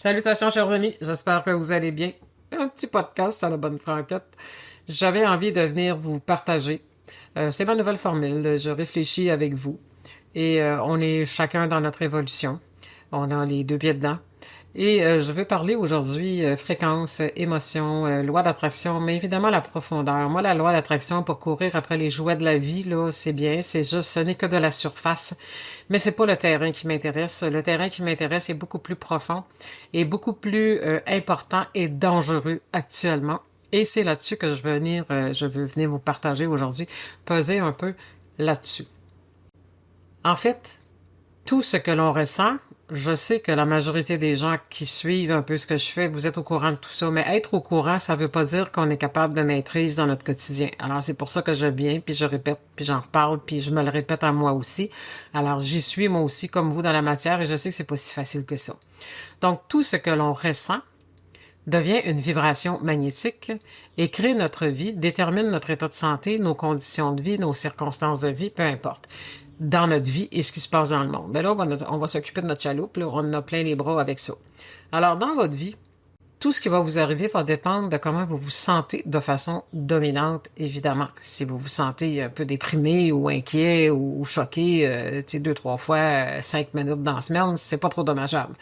Salutations, chers amis. J'espère que vous allez bien. Un petit podcast à la bonne franquette. J'avais envie de venir vous partager. C'est ma nouvelle formule. Je réfléchis avec vous. Et on est chacun dans notre évolution. On a les deux pieds dedans. Et je veux parler aujourd'hui fréquence, émotion, loi d'attraction, mais évidemment la profondeur. Moi, la loi d'attraction pour courir après les jouets de la vie, là, c'est bien, c'est juste, ce n'est que de la surface. Mais c'est pas le terrain qui m'intéresse. Le terrain qui m'intéresse est beaucoup plus profond et beaucoup plus important et dangereux actuellement. Et c'est là-dessus que je veux venir vous partager aujourd'hui, peser un peu là-dessus. En fait, tout ce que l'on ressent, je sais que la majorité des gens qui suivent un peu ce que je fais, vous êtes au courant de tout ça, mais être au courant, ça veut pas dire qu'on est capable de maîtrise dans notre quotidien. Alors c'est pour ça que je viens, puis je répète, puis j'en reparle, puis je me le répète à moi aussi. Alors j'y suis moi aussi comme vous dans la matière et je sais que c'est pas si facile que ça. Donc tout ce que l'on ressent devient une vibration magnétique et crée notre vie, détermine notre état de santé, nos conditions de vie, nos circonstances de vie, peu importe, dans notre vie et ce qui se passe dans le monde. Ben là, on va s'occuper de notre chaloupe, là, on en a plein les bras avec ça. Alors, dans votre vie, tout ce qui va vous arriver va dépendre de comment vous vous sentez de façon dominante, évidemment. Si vous vous sentez un peu déprimé ou inquiet ou choqué, tu sais, 2-3 fois, 5 minutes dans la semaine, c'est pas trop dommageable.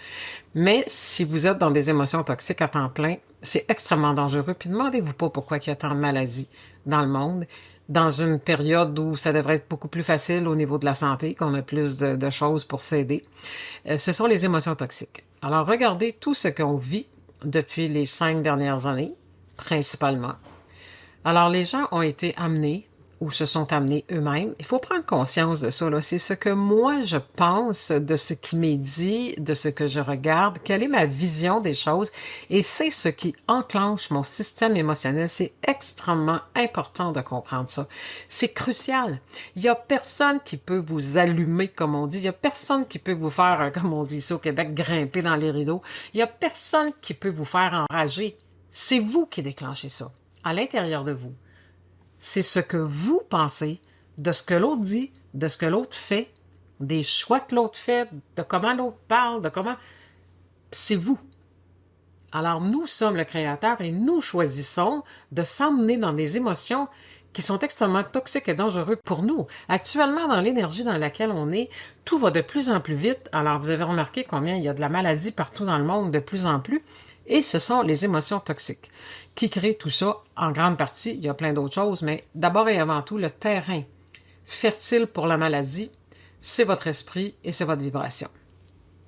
Mais si vous êtes dans des émotions toxiques à temps plein, c'est extrêmement dangereux. Puis demandez-vous pas pourquoi il y a tant de maladies dans le monde, dans une période où ça devrait être beaucoup plus facile au niveau de la santé, qu'on a plus de choses pour s'aider. Ce sont les émotions toxiques. Alors regardez tout ce qu'on vit depuis les 5 dernières années, principalement. Alors, les gens ont été amenés ou se sont amenés eux-mêmes. Il faut prendre conscience de ça, là. C'est ce que moi, je pense de ce qui m'est dit, de ce que je regarde, quelle est ma vision des choses, et c'est ce qui enclenche mon système émotionnel. C'est extrêmement important de comprendre ça. C'est crucial. Il y a personne qui peut vous allumer, comme on dit. Il y a personne qui peut vous faire, comme on dit ici au Québec, grimper dans les rideaux. Il y a personne qui peut vous faire enrager. C'est vous qui déclenchez ça, à l'intérieur de vous. C'est ce que vous pensez de ce que l'autre dit, de ce que l'autre fait, des choix que l'autre fait, de comment l'autre parle, de comment... C'est vous. Alors, nous sommes le créateur et nous choisissons de s'emmener dans des émotions qui sont extrêmement toxiques et dangereuses pour nous. Actuellement, dans l'énergie dans laquelle on est, tout va de plus en plus vite. Alors, vous avez remarqué combien il y a de la maladie partout dans le monde de plus en plus. Et ce sont les émotions toxiques qui créent tout ça en grande partie. Il y a plein d'autres choses, mais d'abord et avant tout, le terrain fertile pour la maladie, c'est votre esprit et c'est votre vibration.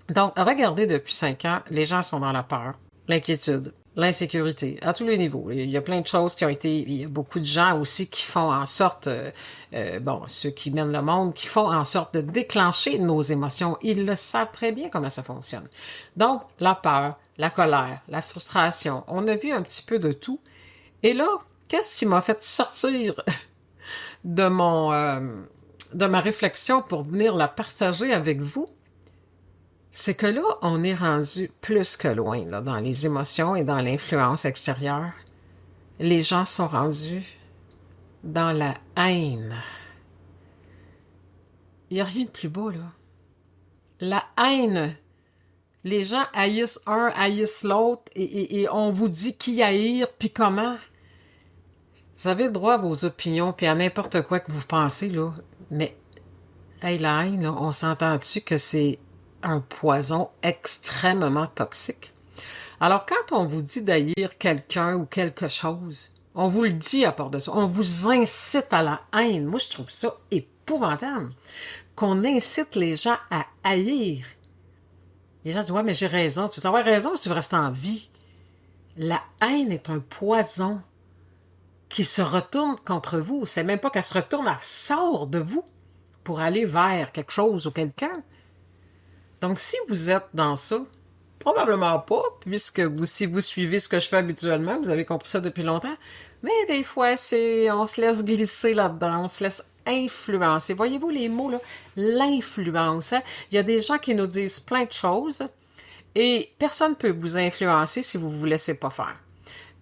Donc, regardez, depuis 5 ans, les gens sont dans la peur, l'inquiétude, l'insécurité, à tous les niveaux. Il y a plein de choses qui ont été... Il y a beaucoup de gens aussi qui font en sorte, ceux qui mènent le monde, qui font en sorte de déclencher nos émotions. Ils le savent très bien comment ça fonctionne. Donc, la peur, la colère, la frustration, on a vu un petit peu de tout. Et là, qu'est-ce qui m'a fait sortir de de ma réflexion pour venir la partager avec vous? C'est que là, on est rendu plus que loin là, dans les émotions et dans l'influence extérieure. Les gens sont rendus dans la haine. Il n'y a rien de plus beau, là. La haine. Les gens haïssent un, haïssent l'autre, et on vous dit qui haïr, puis comment. Vous avez le droit à vos opinions, puis à n'importe quoi que vous pensez, là. Mais, hey, la haine, là, on s'entend-tu que c'est un poison extrêmement toxique? Alors, quand on vous dit d'haïr quelqu'un ou quelque chose, on vous le dit à part de ça. On vous incite à la haine. Moi, je trouve ça épouvantable. Qu'on incite les gens à haïr. Les gens disent, ouais, mais j'ai raison. Tu veux avoir raison si tu veux rester en vie. La haine est un poison qui se retourne contre vous. C'est même pas qu'elle se retourne, elle sort de vous pour aller vers quelque chose ou quelqu'un. Donc, si vous êtes dans ça, probablement pas, puisque si vous suivez ce que je fais habituellement, vous avez compris ça depuis longtemps, mais des fois, on se laisse glisser là-dedans, on se laisse influencer. Voyez-vous les mots, là? L'influence. Hein? Il y a des gens qui nous disent plein de choses et personne ne peut vous influencer si vous ne vous laissez pas faire.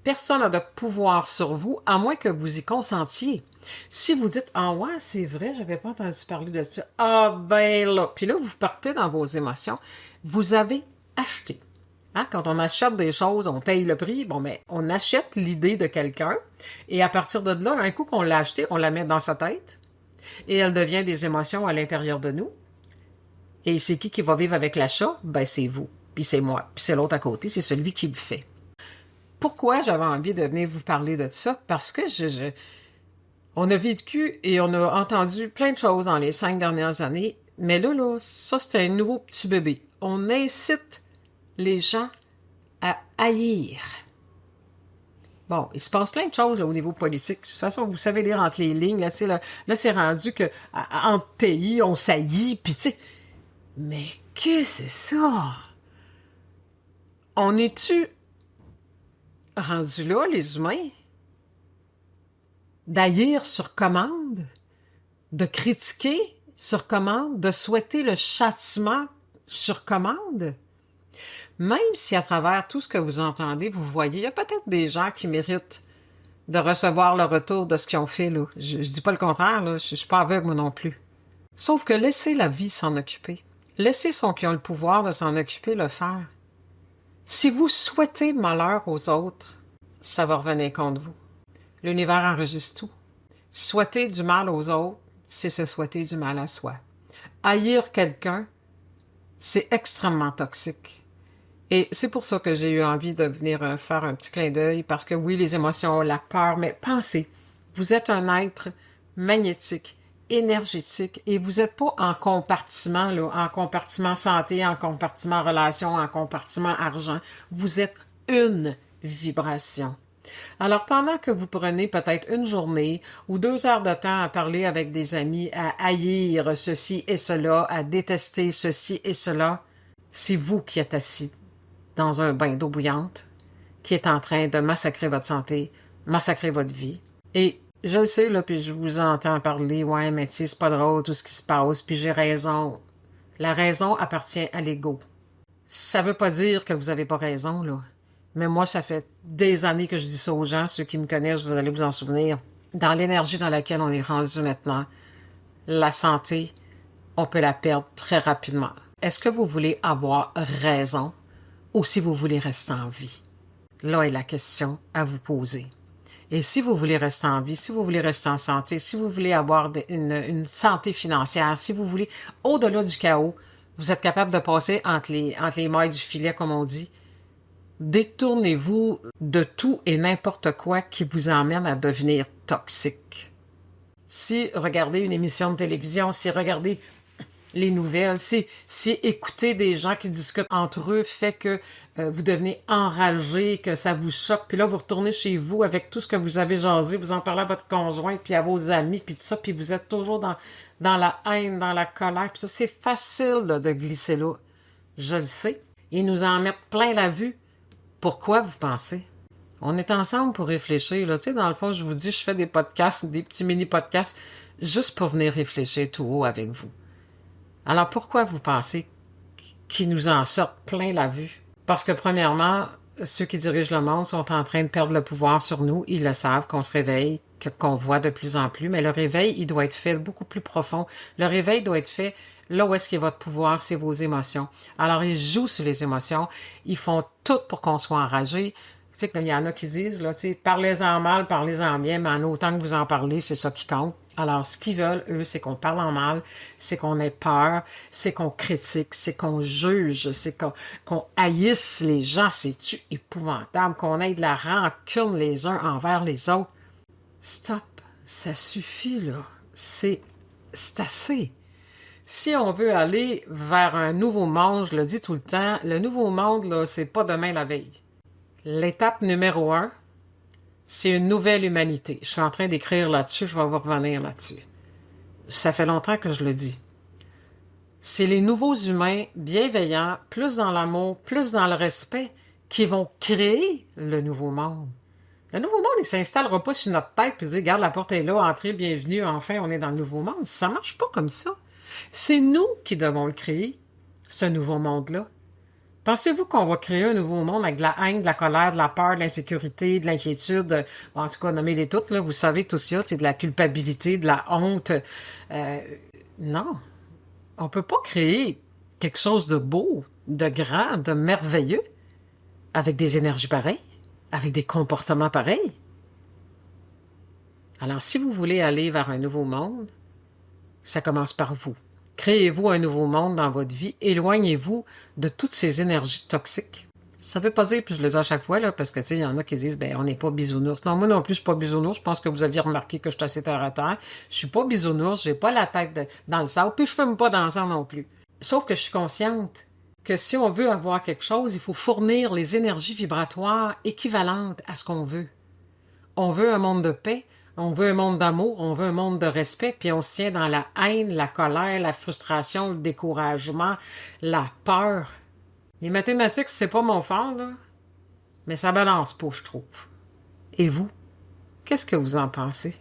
Personne n'a de pouvoir sur vous, à moins que vous y consentiez. Si vous dites « Ah ouais, c'est vrai, j'avais pas entendu parler de ça. » Ah ben là, puis là, vous partez dans vos émotions. Vous avez acheté. Hein? Quand on achète des choses, on paye le prix. Bon, mais on achète l'idée de quelqu'un et à partir de là, un coup qu'on l'a acheté, on la met dans sa tête et elle devient des émotions à l'intérieur de nous. Et c'est qui va vivre avec l'achat? Ben, c'est vous, puis c'est moi, puis c'est l'autre à côté, c'est celui qui le fait. Pourquoi j'avais envie de venir vous parler de ça? Parce que on a vécu et on a entendu plein de choses dans les 5 dernières années, mais là, ça, c'est un nouveau petit bébé. On incite les gens à haïr. Bon, il se passe plein de choses là, au niveau politique. De toute façon, vous savez lire entre les lignes. Là, c'est rendu que entre pays, on s'haït, puis tu sais... Mais qu'est-ce que c'est ça? On est-tu rendu là, les humains? D'haïr sur commande? De critiquer sur commande? De souhaiter le châtiment sur commande? Même si à travers tout ce que vous entendez, vous voyez, il y a peut-être des gens qui méritent de recevoir le retour de ce qu'ils ont fait, là. Je dis pas le contraire, là. Je suis pas aveugle, moi non plus. Sauf que laissez la vie s'en occuper. Laissez ceux qui ont le pouvoir de s'en occuper le faire. Si vous souhaitez malheur aux autres, ça va revenir contre vous. L'univers enregistre tout. Souhaiter du mal aux autres, c'est se souhaiter du mal à soi. Haïr quelqu'un, c'est extrêmement toxique. Et c'est pour ça que j'ai eu envie de venir faire un petit clin d'œil, parce que oui, les émotions, la peur, mais pensez, vous êtes un être magnétique, énergétique, et vous n'êtes pas en compartiment, là, en compartiment santé, en compartiment relation, en compartiment argent. Vous êtes une vibration. Alors, pendant que vous prenez peut-être une journée ou 2 heures de temps à parler avec des amis, à haïr ceci et cela, à détester ceci et cela, c'est vous qui êtes assis dans un bain d'eau bouillante, qui est en train de massacrer votre santé, massacrer votre vie. Et je le sais, là, puis je vous entends parler, ouais, mais tu sais, c'est pas drôle tout ce qui se passe, puis j'ai raison. La raison appartient à l'ego. Ça veut pas dire que vous avez pas raison, là. Mais moi, ça fait des années que je dis ça aux gens, ceux qui me connaissent, vous allez vous en souvenir. Dans l'énergie dans laquelle on est rendu maintenant, la santé, on peut la perdre très rapidement. Est-ce que vous voulez avoir raison ou si vous voulez rester en vie? Là est la question à vous poser. Et si vous voulez rester en vie, si vous voulez rester en santé, si vous voulez avoir une santé financière, si vous voulez, au-delà du chaos, vous êtes capable de passer entre les mailles du filet, comme on dit, détournez-vous de tout et n'importe quoi qui vous emmène à devenir toxique. Si regardez une émission de télévision, si regardez les nouvelles, si écouter des gens qui discutent entre eux fait que vous devenez enragé, que ça vous choque, puis là vous retournez chez vous avec tout ce que vous avez jasé, vous en parlez à votre conjoint, puis à vos amis, puis tout ça, puis vous êtes toujours dans la haine, dans la colère, puis ça, c'est facile là, de glisser là. Je le sais. Ils nous en mettent plein la vue. Pourquoi vous pensez? On est ensemble pour réfléchir. Là. Tu sais, dans le fond, je vous dis, je fais des podcasts, des petits mini-podcasts, juste pour venir réfléchir tout haut avec vous. Alors, pourquoi vous pensez qu'ils nous en sortent plein la vue? Parce que, premièrement, ceux qui dirigent le monde sont en train de perdre le pouvoir sur nous. Ils le savent, qu'on se réveille, qu'on voit de plus en plus. Mais le réveil, il doit être fait beaucoup plus profond. Le réveil doit être fait là où est-ce qu'il y a votre pouvoir, c'est vos émotions. Alors, ils jouent sur les émotions. Ils font tout pour qu'on soit enragé. Tu sais, qu'il y en a qui disent, là, tu sais, parlez-en mal, parlez-en bien, mais en autant que vous en parlez, c'est ça qui compte. Alors, ce qu'ils veulent, eux, c'est qu'on parle en mal, c'est qu'on ait peur, c'est qu'on critique, c'est qu'on juge, c'est qu'on haïsse les gens, c'est-tu épouvantable, qu'on ait de la rancune les uns envers les autres. Stop, ça suffit, là. C'est assez. Si on veut aller vers un nouveau monde, je le dis tout le temps, le nouveau monde, là, c'est pas demain la veille. L'étape numéro 1, c'est une nouvelle humanité. Je suis en train d'écrire là-dessus, je vais vous revenir là-dessus. Ça fait longtemps que je le dis. C'est les nouveaux humains bienveillants, plus dans l'amour, plus dans le respect, qui vont créer le nouveau monde. Le nouveau monde, il s'installera pas sur notre tête et dire, regarde, la porte est là, entrez, bienvenue, enfin, on est dans le nouveau monde. Ça marche pas comme ça. C'est nous qui devons le créer, ce nouveau monde-là. Pensez-vous qu'on va créer un nouveau monde avec de la haine, de la colère, de la peur, de l'insécurité, de l'inquiétude, en tout cas, nommez-les toutes, là, vous savez tout ça, c'est de la culpabilité, de la honte. Non, on peut pas créer quelque chose de beau, de grand, de merveilleux avec des énergies pareilles, avec des comportements pareils. Alors, si vous voulez aller vers un nouveau monde, ça commence par vous. Créez-vous un nouveau monde dans votre vie. Éloignez-vous de toutes ces énergies toxiques. Ça veut pas dire, puis je le dis à chaque fois, là, parce que, tu sais, il y en a qui disent, ben, on n'est pas bisounours. Non, moi non plus, je suis pas bisounours. Je pense que vous aviez remarqué que je suis assez terre à terre. Je suis pas bisounours, j'ai pas la tête dans le sable, puis je fume pas dans le sang non plus. Sauf que je suis consciente que si on veut avoir quelque chose, il faut fournir les énergies vibratoires équivalentes à ce qu'on veut. On veut un monde de paix, on veut un monde d'amour, on veut un monde de respect, puis on se tient dans la haine, la colère, la frustration, le découragement, la peur. Les mathématiques, c'est pas mon fort, là, mais ça balance pas, je trouve. Et vous, qu'est-ce que vous en pensez?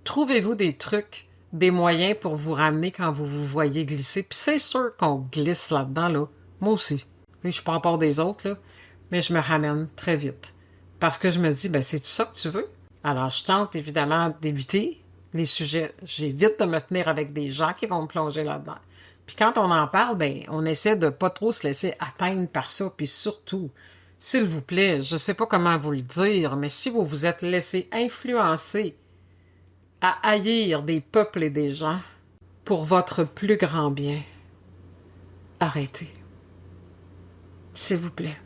Trouvez-vous des trucs, des moyens pour vous ramener quand vous vous voyez glisser? Puis c'est sûr qu'on glisse là-dedans, là. Moi aussi. Oui, je suis pas en part des autres, là, mais je me ramène très vite. Parce que je me dis, ben c'est ça que tu veux? Alors, je tente évidemment d'éviter les sujets. J'évite de me tenir avec des gens qui vont me plonger là-dedans. Puis quand on en parle, ben on essaie de pas trop se laisser atteindre par ça. Puis surtout, s'il vous plaît, je sais pas comment vous le dire, mais si vous vous êtes laissé influencer à haïr des peuples et des gens pour votre plus grand bien, arrêtez. S'il vous plaît.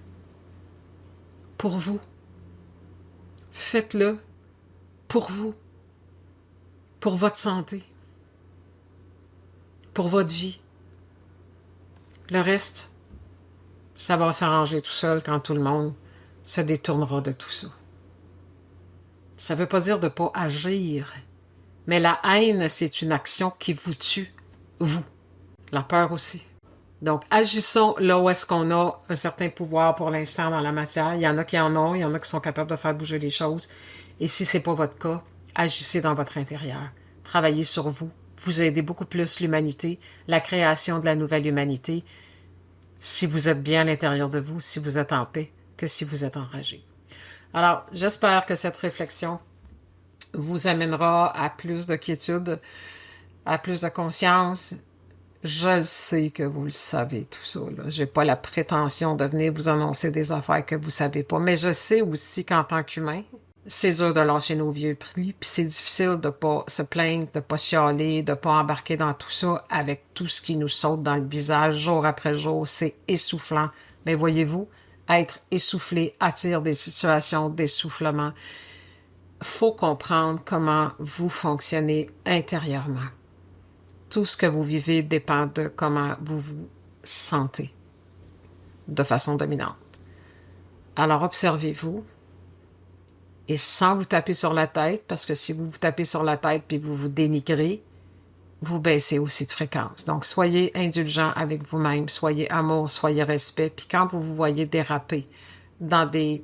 Pour vous. Faites-le pour vous. Pour votre santé. Pour votre vie. Le reste, ça va s'arranger tout seul quand tout le monde se détournera de tout ça. Ça ne veut pas dire de ne pas agir, mais la haine, c'est une action qui vous tue, vous. La peur aussi. Donc, agissons là où est-ce qu'on a un certain pouvoir pour l'instant dans la matière. Il y en a qui en ont, il y en a qui sont capables de faire bouger les choses. Et si ce n'est pas votre cas, agissez dans votre intérieur. Travaillez sur vous. Vous aidez beaucoup plus l'humanité, la création de la nouvelle humanité, si vous êtes bien à l'intérieur de vous, si vous êtes en paix, que si vous êtes enragé. Alors, j'espère que cette réflexion vous amènera à plus de quiétude, à plus de conscience. Je sais que vous le savez, tout ça. Je n'ai pas la prétention de venir vous annoncer des affaires que vous ne savez pas, mais je sais aussi qu'en tant qu'humain, c'est dur de lâcher nos vieux prix, puis c'est difficile de pas se plaindre, de pas chialer, de pas embarquer dans tout ça avec tout ce qui nous saute dans le visage jour après jour. C'est essoufflant. Mais voyez-vous, être essoufflé attire des situations d'essoufflement. Faut comprendre comment vous fonctionnez intérieurement. Tout ce que vous vivez dépend de comment vous vous sentez de façon dominante. Alors observez-vous. Et sans vous taper sur la tête, parce que si vous vous tapez sur la tête puis vous vous dénigrez, vous baissez aussi de fréquence. Donc, soyez indulgent avec vous-même, soyez amour, soyez respect. Puis quand vous vous voyez déraper dans des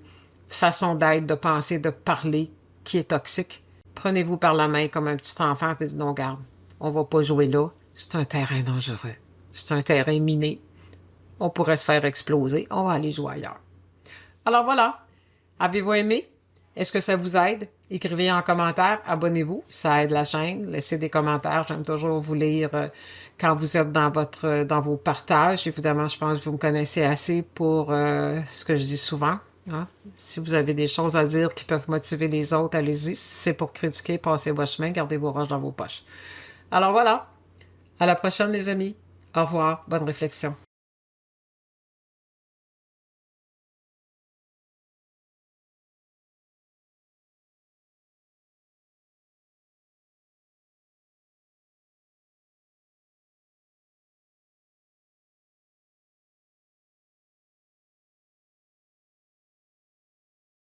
façons d'être, de penser, de parler qui est toxique, prenez-vous par la main comme un petit enfant et dites non, garde, on va pas jouer là. C'est un terrain dangereux. C'est un terrain miné. On pourrait se faire exploser. On va aller jouer ailleurs. Alors voilà. Avez-vous aimé? Est-ce que ça vous aide? Écrivez en commentaire, abonnez-vous, ça aide la chaîne. Laissez des commentaires, j'aime toujours vous lire quand vous êtes dans vos partages. Évidemment, je pense que vous me connaissez assez pour ce que je dis souvent. Hein? Si vous avez des choses à dire qui peuvent motiver les autres, allez-y. Si c'est pour critiquer, passez votre chemin, gardez vos roches dans vos poches. Alors voilà, à la prochaine les amis. Au revoir, bonne réflexion.